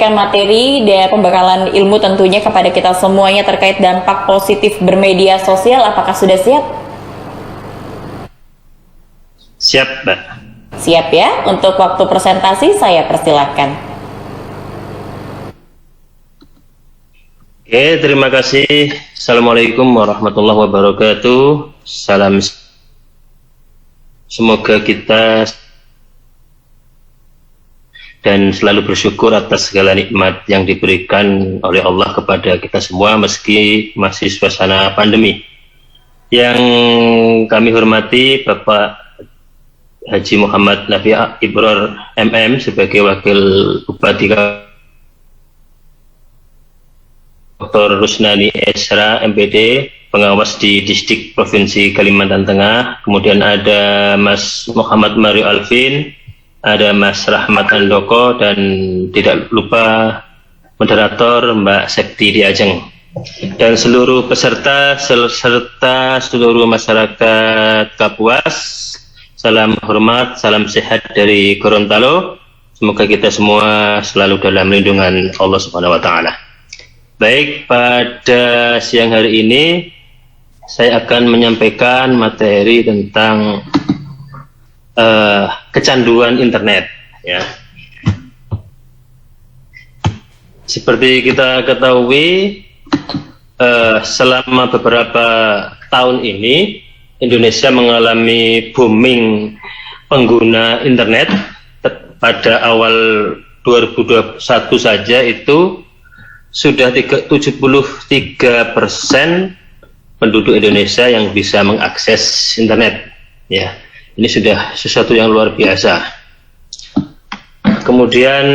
memberikan materi dan pembekalan ilmu tentunya kepada kita semuanya terkait dampak positif bermedia sosial. Apakah sudah siap? Siap, Mbak. Siap ya. Untuk waktu presentasi saya persilahkan. Oke, terima kasih. Assalamualaikum warahmatullahi wabarakatuh. Salam. Semoga kita dan selalu bersyukur atas segala nikmat yang diberikan oleh Allah kepada kita semua meski masih suasana pandemi. Yang kami hormati Bapak Haji Muhammad Nafi Ibror MM sebagai Wakil Bupati Dr. Rusnani Esra MPD, pengawas di Distrik Provinsi Kalimantan Tengah. Kemudian ada Mas Muhammad Mario Alvin, ada Mas Rahmat Andoko, dan tidak lupa moderator Mbak Septi Diajeng, dan seluruh peserta serta seluruh masyarakat Kapuas. Salam hormat, salam sehat dari Gorontalo. Semoga kita semua selalu dalam lindungan Allah Subhanahu wa Ta'ala. Baik, pada siang hari ini saya akan menyampaikan materi tentang kecanduan internet, ya. Seperti kita ketahui, selama beberapa tahun ini Indonesia mengalami booming pengguna internet. Pada awal 2021 saja itu sudah 73% penduduk Indonesia yang bisa mengakses internet, ya. Ini sudah sesuatu yang luar biasa. Kemudian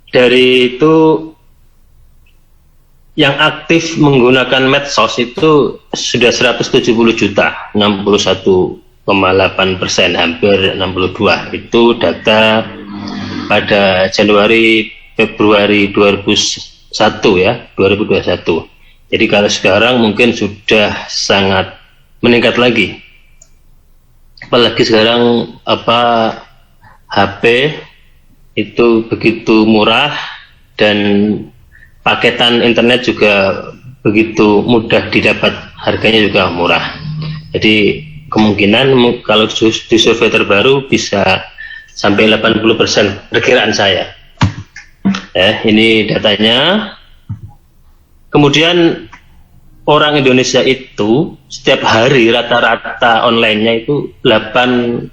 dari itu yang aktif menggunakan medsos itu sudah 170 juta, 61,8%, hampir 62. Itu data pada Januari Februari 2021, ya, 2021. Jadi kalau sekarang mungkin sudah sangat meningkat lagi. Apalagi sekarang HP itu begitu murah dan paketan internet juga begitu mudah didapat, harganya juga murah. Jadi kemungkinan kalau di survei terbaru bisa sampai 80% perkiraan saya. Ini datanya. Kemudian orang Indonesia itu setiap hari rata-rata online-nya itu 8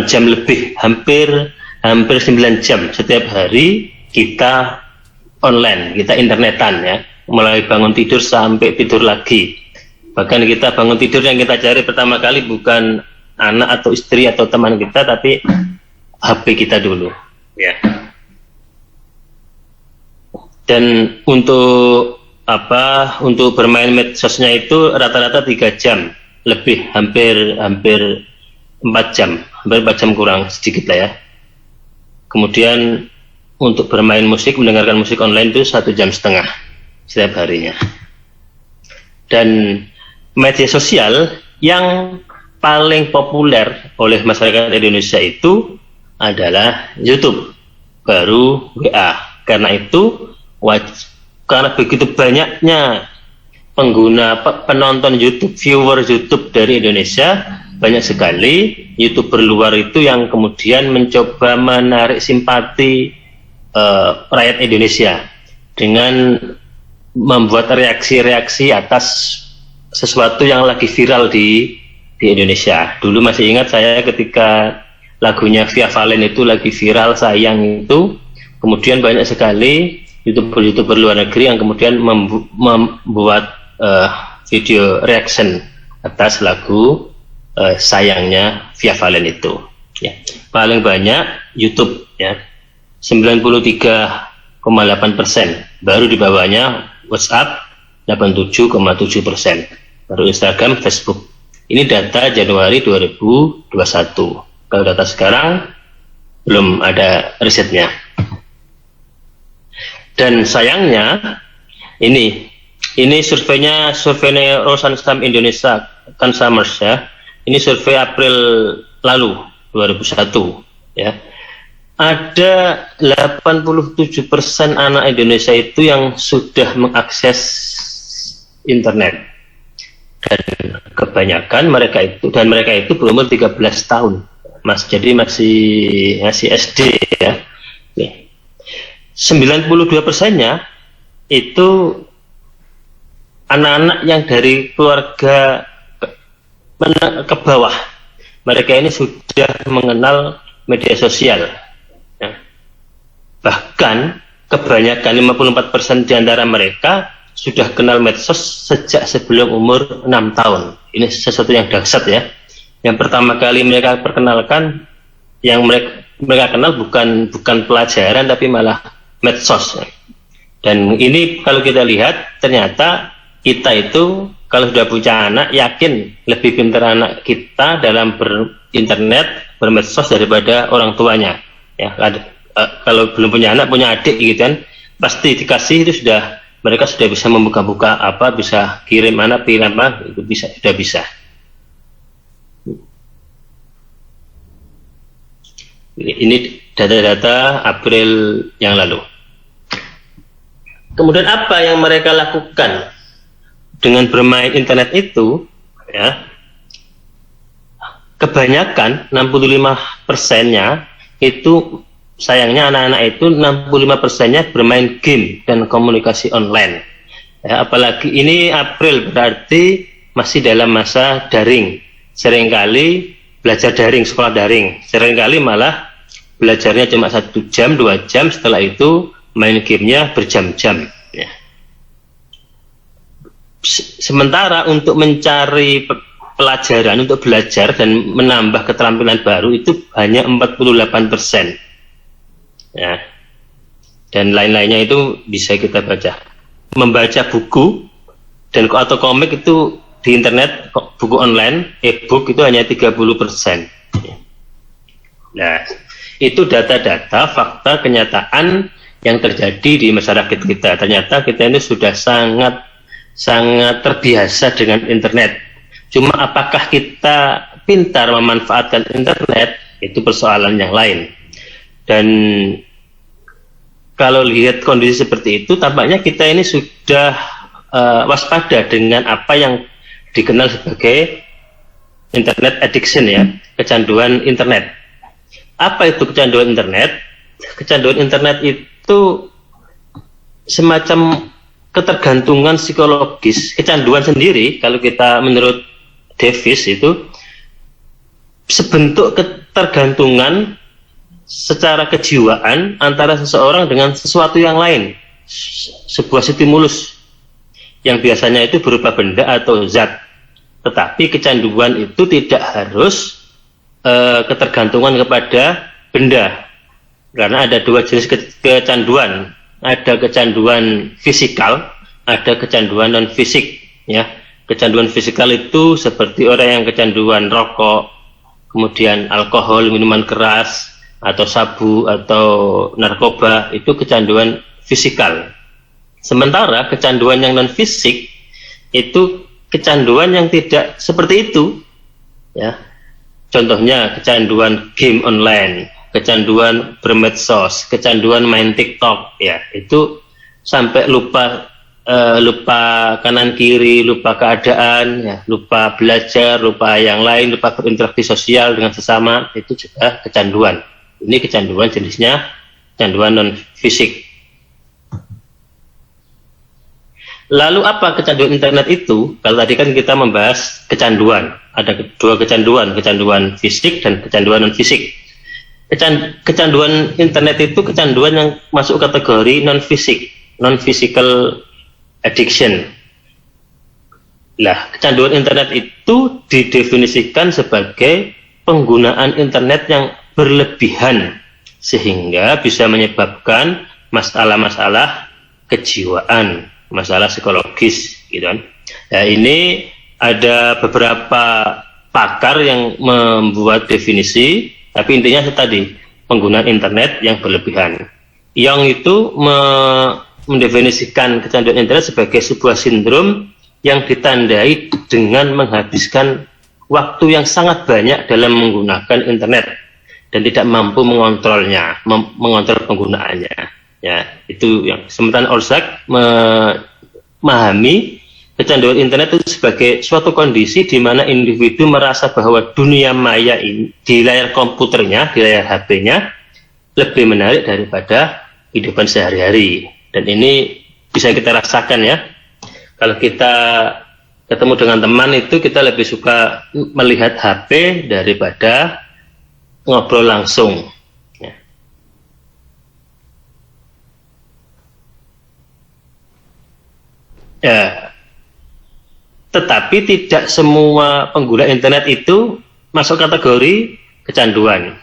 jam lebih, hampir 9 jam setiap hari kita online, kita internetan, ya, mulai bangun tidur sampai tidur lagi. Bahkan kita bangun tidur yang kita cari pertama kali bukan anak atau istri atau teman kita, tapi HP kita dulu, ya. Dan untuk bermain medsosnya itu rata-rata 3 jam lebih, hampir 4 jam, hampir 4 jam kurang sedikit lah, ya. Kemudian untuk bermain musik, mendengarkan musik online itu 1,5 jam setiap harinya. Dan media sosial yang paling populer oleh masyarakat Indonesia itu adalah YouTube, baru WA. Karena itu karena begitu banyaknya penonton YouTube, viewer YouTube dari Indonesia, banyak sekali YouTuber luar itu yang kemudian mencoba menarik simpati rakyat Indonesia dengan membuat reaksi-reaksi atas sesuatu yang lagi viral di Indonesia. Dulu masih ingat saya ketika lagunya Via Valen itu lagi viral, Sayang itu, kemudian banyak sekali YouTuber luar negeri yang kemudian membuat video reaction atas lagu Sayangnya Via Valen itu, ya. Paling banyak YouTube, ya, 93,8%, baru di bawahnya WhatsApp 87,7%, baru Instagram, Facebook. Ini data Januari 2021. Kalau data sekarang belum ada risetnya. Dan sayangnya ini surveinya Rosansam Indonesia Consumers, ya. Ini survei April lalu 2001, ya. ada 87% anak Indonesia itu yang sudah mengakses internet, dan kebanyakan mereka itu berumur 13 tahun, Mas. Jadi masih SD ya. Nih. 92%-nya itu anak-anak yang dari keluarga ke bawah. Mereka ini sudah mengenal media sosial. Bahkan kebanyakan 54% di antara mereka sudah kenal medsos sejak sebelum umur 6 tahun. Ini sesuatu yang dahsyat ya. Yang pertama kali mereka perkenalkan, yang mereka kenal bukan pelajaran tapi malah medsos. Dan ini kalau kita lihat, ternyata kita itu kalau sudah punya anak, yakin lebih pintar anak kita dalam berinternet, bermedsos daripada orang tuanya. Ya, kalau belum punya anak, punya adik gitu kan, pasti dikasih itu mereka sudah bisa membuka-buka apa, bisa kirim anak, itu sudah bisa. Ini data-data April yang lalu. Kemudian apa yang mereka lakukan dengan bermain internet itu? Ya, kebanyakan 65%-nya itu, sayangnya anak-anak itu 65%-nya bermain game dan komunikasi online. Ya, apalagi ini April, berarti masih dalam masa daring. Seringkali belajar daring, sekolah daring. Seringkali malah belajarnya cuma 1 jam, 2 jam, setelah itu main gamenya berjam-jam. Ya. Sementara untuk mencari pelajaran, untuk belajar dan menambah keterampilan baru itu hanya 48%. Ya. Dan lain-lainnya itu bisa kita baca. Membaca buku dan atau komik itu di internet, buku online, e-book itu hanya 30%. Nah, itu data-data, fakta, kenyataan yang terjadi di masyarakat kita. Ternyata kita ini sudah sangat terbiasa dengan internet. Cuma apakah kita pintar memanfaatkan internet, itu persoalan yang lain. Dan kalau lihat kondisi seperti itu, tampaknya kita ini sudah waspada dengan apa yang dikenal sebagai internet addiction ya, kecanduan internet. Apa itu kecanduan internet? Kecanduan internet itu semacam ketergantungan psikologis. Kecanduan sendiri, kalau kita menurut Davis itu sebentuk ketergantungan secara kejiwaan antara seseorang dengan sesuatu yang lain, sebuah stimulus yang biasanya itu berupa benda atau zat. Tetapi kecanduan itu tidak harus ketergantungan kepada benda, karena ada dua jenis kecanduan. Ada kecanduan fisikal, ada kecanduan non fisik. Ya, kecanduan fisikal itu seperti orang yang kecanduan rokok, kemudian alkohol, minuman keras, atau sabu, atau narkoba, itu kecanduan fisikal. Sementara kecanduan yang non fisik itu kecanduan yang tidak seperti itu. Ya, contohnya kecanduan game online, kecanduan bermedsos, kecanduan main TikTok, ya itu sampai lupa kanan kiri, lupa keadaan, ya, lupa belajar, lupa yang lain, lupa berinteraksi sosial dengan sesama, itu juga kecanduan. Ini kecanduan jenisnya kecanduan non fisik. Lalu apa kecanduan internet itu? Kalau tadi kan kita membahas kecanduan, ada dua kecanduan, kecanduan fisik dan kecanduan non fisik. Kecanduan internet itu kecanduan yang masuk kategori non fisik, non physical addiction. Lah, kecanduan internet itu didefinisikan sebagai penggunaan internet yang berlebihan sehingga bisa menyebabkan masalah-masalah kejiwaan, masalah psikologis, gitu kan. Nah, ini ada beberapa pakar yang membuat definisi, tapi intinya tadi penggunaan internet yang berlebihan. Yang itu mendefinisikan kecanduan internet sebagai sebuah sindrom yang ditandai dengan menghabiskan waktu yang sangat banyak dalam menggunakan internet dan tidak mampu mengontrolnya, mengontrol penggunaannya. Ya, itu yang sementara Orszag memahami kecanduan internet itu sebagai suatu kondisi di mana individu merasa bahwa dunia maya ini di layar komputernya, di layar HP-nya lebih menarik daripada kehidupan sehari-hari. Dan ini bisa kita rasakan ya. Kalau kita ketemu dengan teman itu kita lebih suka melihat HP daripada ngobrol langsung. Ya, tetapi tidak semua pengguna internet itu masuk kategori kecanduan.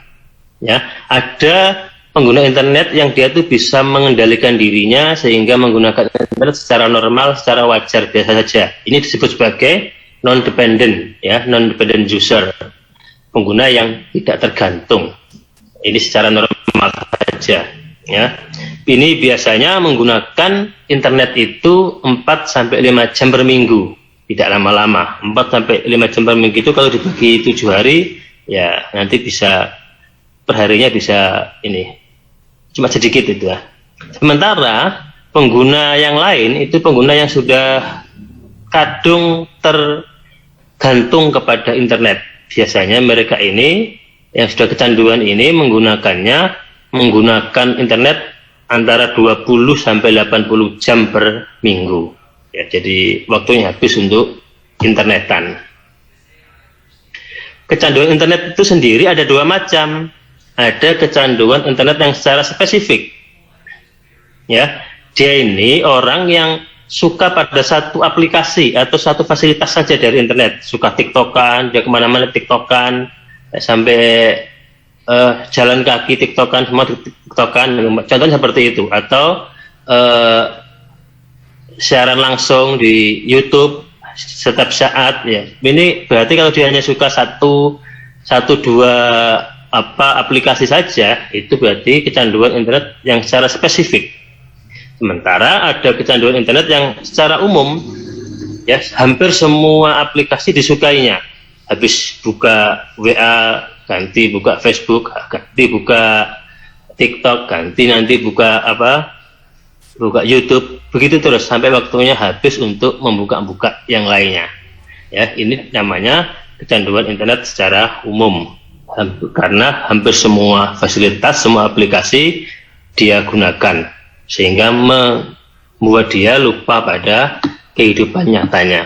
Ya, ada pengguna internet yang dia tuh bisa mengendalikan dirinya sehingga menggunakan internet secara normal, secara wajar, biasa saja. Ini disebut sebagai non-dependent, ya, non-dependent user, pengguna yang tidak tergantung. Ini secara normal saja, ya. Ini biasanya menggunakan internet itu 4-5 jam per minggu, tidak lama-lama. 4-5 jam per minggu itu kalau dibagi 7 hari, ya nanti bisa perharinya bisa ini cuma sedikit itu ya. Sementara pengguna yang lain itu pengguna yang sudah kadung tergantung kepada internet. Biasanya mereka ini yang sudah kecanduan ini menggunakan internet antara 20 sampai 80 jam per minggu. Ya, jadi waktunya habis untuk internetan. Kecanduan internet itu sendiri ada 2 macam. Ada kecanduan internet yang secara spesifik. Ya, dia ini orang yang suka pada satu aplikasi atau satu fasilitas saja dari internet, suka TikTokan, dia kemana-mana TikTokan, sampai jalan kaki TikTokan, semua TikTokan, contohnya seperti itu, atau siaran langsung di YouTube setiap saat, ya. Ini berarti kalau dia hanya suka satu dua aplikasi saja, itu berarti kecanduan internet yang secara spesifik. Sementara ada kecanduan internet yang secara umum, ya, hampir semua aplikasi disukainya. Habis buka WA, ganti buka Facebook, ganti buka TikTok, ganti nanti buka buka YouTube, begitu terus sampai waktunya habis untuk membuka-buka yang lainnya. Ya, ini namanya kecanduan internet secara umum, karena hampir semua fasilitas, semua aplikasi dia gunakan, sehingga membuat dia lupa pada kehidupan nyatanya.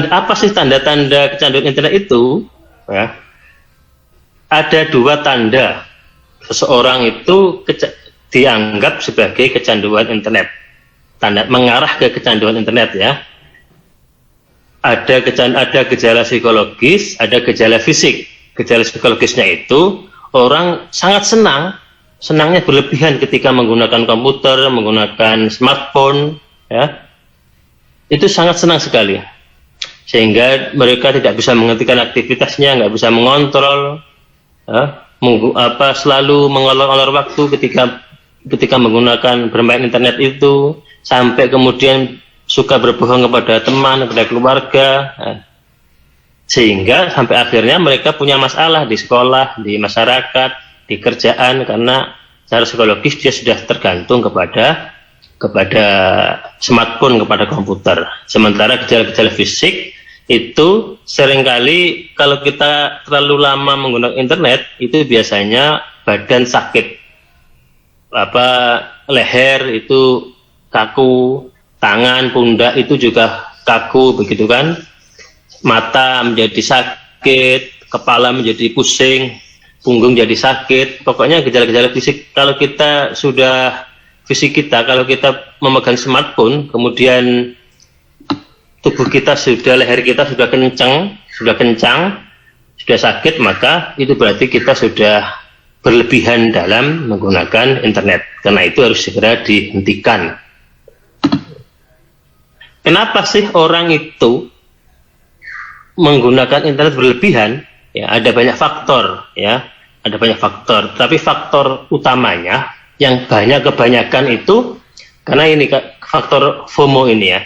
Apa sih tanda-tanda kecanduan internet itu? Ya, ada 2 tanda seseorang itu dianggap sebagai kecanduan internet. Tanda mengarah ke kecanduan internet, ya. Ada gejala psikologis, ada gejala fisik. Gejala psikologisnya itu orang sangat senangnya berlebihan ketika menggunakan komputer, menggunakan smartphone, ya. Itu sangat senang sekali, sehingga mereka tidak bisa menghentikan aktivitasnya, nggak bisa mengontrol, ya. Selalu mengolor-olor waktu ketika menggunakan bermain internet itu, sampai kemudian suka berbohong kepada teman, kepada keluarga, ya. Sehingga sampai akhirnya mereka punya masalah di sekolah, di masyarakat, di kerjaan, karena secara psikologis dia sudah tergantung kepada smartphone, kepada komputer. Sementara gejala-gejala fisik itu seringkali kalau kita terlalu lama menggunakan internet itu biasanya badan sakit, leher itu kaku, tangan, pundak itu juga kaku, begitu kan? Mata menjadi sakit, kepala menjadi pusing, punggung jadi sakit. Pokoknya gejala-gejala fisik. Kalau kita kalau kita memegang smartphone, kemudian tubuh kita leher kita sudah kencang, sudah sakit, maka itu berarti kita sudah berlebihan dalam menggunakan internet. Karena itu harus segera dihentikan. Kenapa sih orang itu menggunakan internet berlebihan? Ya, ada banyak faktor, ya. Ada banyak faktor, tapi faktor utamanya yang kebanyakan itu karena ini faktor FOMO ini, ya.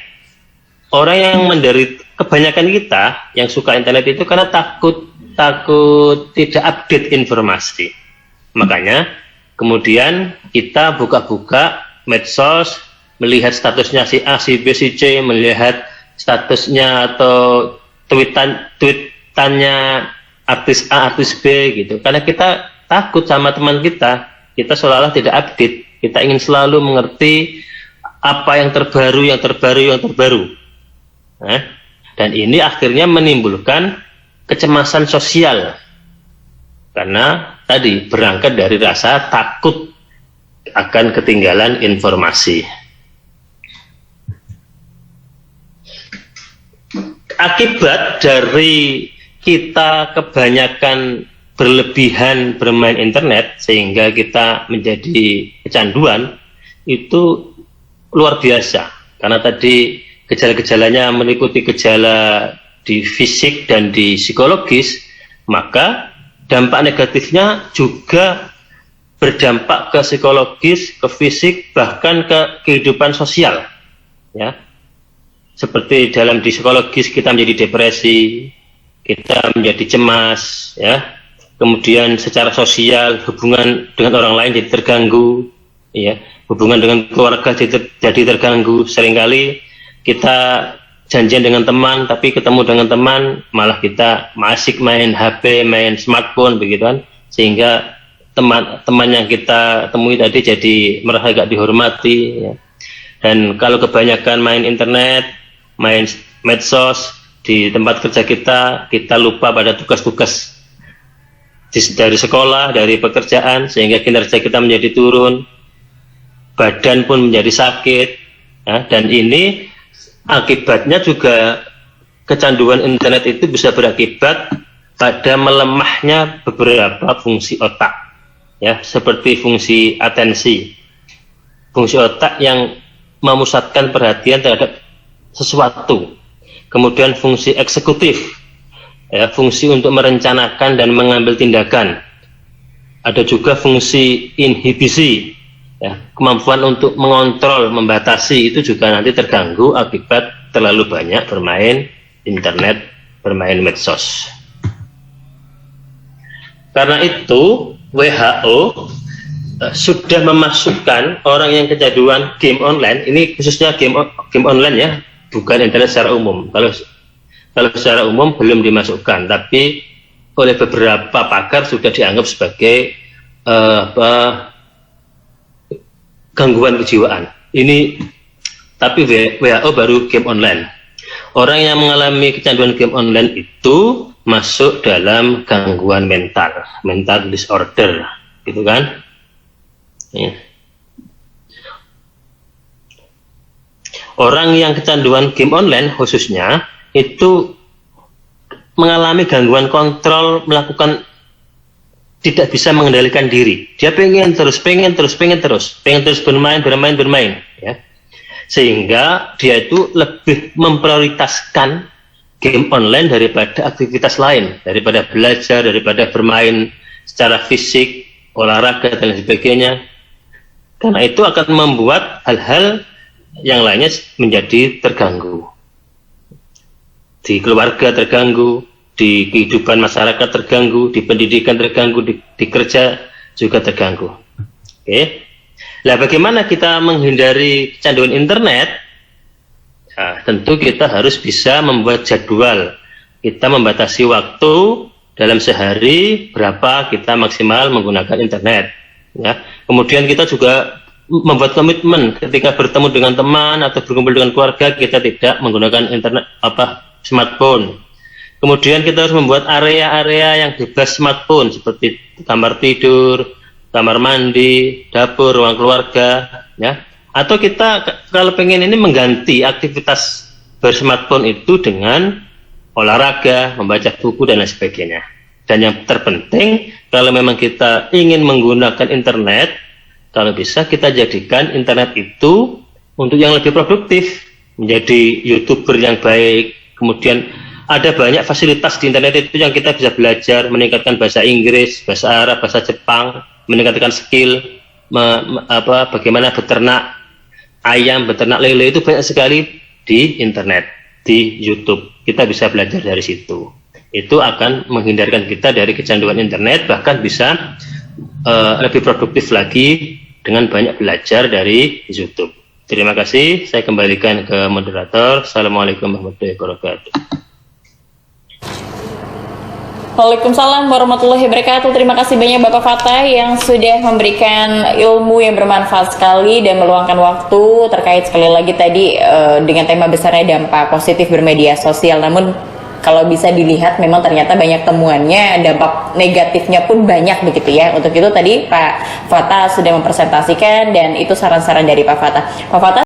Orang yang kebanyakan kita yang suka internet itu karena takut tidak update informasi. Makanya kemudian kita buka-buka medsos, melihat statusnya si A, si B, si C, melihat statusnya atau tweetannya artis A, artis B gitu. Karena kita takut sama teman kita seolah-olah tidak update. Kita ingin selalu mengerti apa yang terbaru. Nah, dan ini akhirnya menimbulkan kecemasan sosial. Karena tadi berangkat dari rasa takut akan ketinggalan informasi. Akibat dari kita kebanyakan berlebihan bermain internet sehingga kita menjadi kecanduan itu luar biasa. Karena tadi gejala-gejalanya meliputi gejala di fisik dan di psikologis, maka dampak negatifnya juga berdampak ke psikologis, ke fisik, bahkan ke kehidupan sosial. Ya, seperti di psikologis kita menjadi depresi, kita menjadi cemas, ya. Kemudian secara sosial hubungan dengan orang lain jadi terganggu, ya. Hubungan dengan keluarga jadi terganggu. Seringkali kita janjian dengan teman, tapi ketemu dengan teman malah kita masih main HP, main smartphone begitu kan, sehingga teman yang kita temui tadi jadi merasa gak dihormati, ya. Dan kalau kebanyakan main internet, main medsos di tempat kerja kita lupa pada tugas-tugas dari sekolah, dari pekerjaan, sehingga kinerja kita menjadi turun, badan pun menjadi sakit, ya. Dan ini akibatnya juga kecanduan internet itu bisa berakibat pada melemahnya beberapa fungsi otak, ya, seperti fungsi atensi, fungsi otak yang memusatkan perhatian terhadap sesuatu. Kemudian fungsi eksekutif, ya, fungsi untuk merencanakan dan mengambil tindakan. Ada juga fungsi inhibisi, ya, kemampuan untuk mengontrol, membatasi, itu juga nanti terganggu akibat terlalu banyak bermain internet, bermain medsos. Karena itu WHO sudah memasukkan orang yang kecanduan game online, ini khususnya game online ya, bukan internet secara umum. Kalau secara umum belum dimasukkan, tapi oleh beberapa pakar sudah dianggap sebagai gangguan kejiwaan. Ini tapi WHO baru game online. Orang yang mengalami kecanduan game online itu masuk dalam gangguan mental disorder, gitu kan? Ya. Orang yang kecanduan game online khususnya itu mengalami gangguan kontrol, melakukan tidak bisa mengendalikan diri. Dia pengen terus bermain, ya. Sehingga dia itu lebih memprioritaskan game online daripada aktivitas lain, daripada belajar, daripada bermain secara fisik, olahraga dan sebagainya. Karena itu akan membuat hal-hal yang lainnya menjadi terganggu. Di keluarga terganggu, di kehidupan masyarakat terganggu, di pendidikan terganggu, di kerja juga terganggu. Oke. Nah, bagaimana kita menghindari kecanduan internet? Nah, tentu kita harus bisa membuat jadwal. Kita membatasi waktu dalam sehari berapa kita maksimal menggunakan internet. Ya. Kemudian kita juga membuat komitmen ketika bertemu dengan teman atau berkumpul dengan keluarga kita tidak menggunakan internet smartphone. Kemudian kita harus membuat area-area yang bebas smartphone seperti kamar tidur, kamar mandi, dapur, ruang keluarga, ya. Atau kita kalau pengen ini mengganti aktivitas bersmartphone itu dengan olahraga, membaca buku dan lain sebagainya. Dan yang terpenting kalau memang kita ingin menggunakan internet, kalau bisa kita jadikan internet itu untuk yang lebih produktif, menjadi YouTuber yang baik. Kemudian ada banyak fasilitas di internet itu yang kita bisa belajar, meningkatkan bahasa Inggris, bahasa Arab, bahasa Jepang, meningkatkan skill, bagaimana beternak ayam, beternak lele, itu banyak sekali di internet, di YouTube. kita bisa belajar dari situ. Itu akan menghindarkan kita dari kecanduan internet, bahkan bisa lebih produktif lagi dengan banyak belajar dari YouTube. Terima kasih, saya kembalikan ke moderator. Assalamualaikum warahmatullahi wabarakatuh. Waalaikumsalam warahmatullahi wabarakatuh. Terima kasih banyak Bapak Fatah yang sudah memberikan ilmu yang bermanfaat sekali dan meluangkan waktu terkait sekali lagi tadi dengan tema besarnya dampak positif bermedia sosial. Namun kalau bisa dilihat memang ternyata banyak temuannya, dampak negatifnya pun banyak begitu ya. Untuk itu tadi Pak Fatah sudah mempresentasikan dan itu saran-saran dari Pak Fatah. Pak Fatah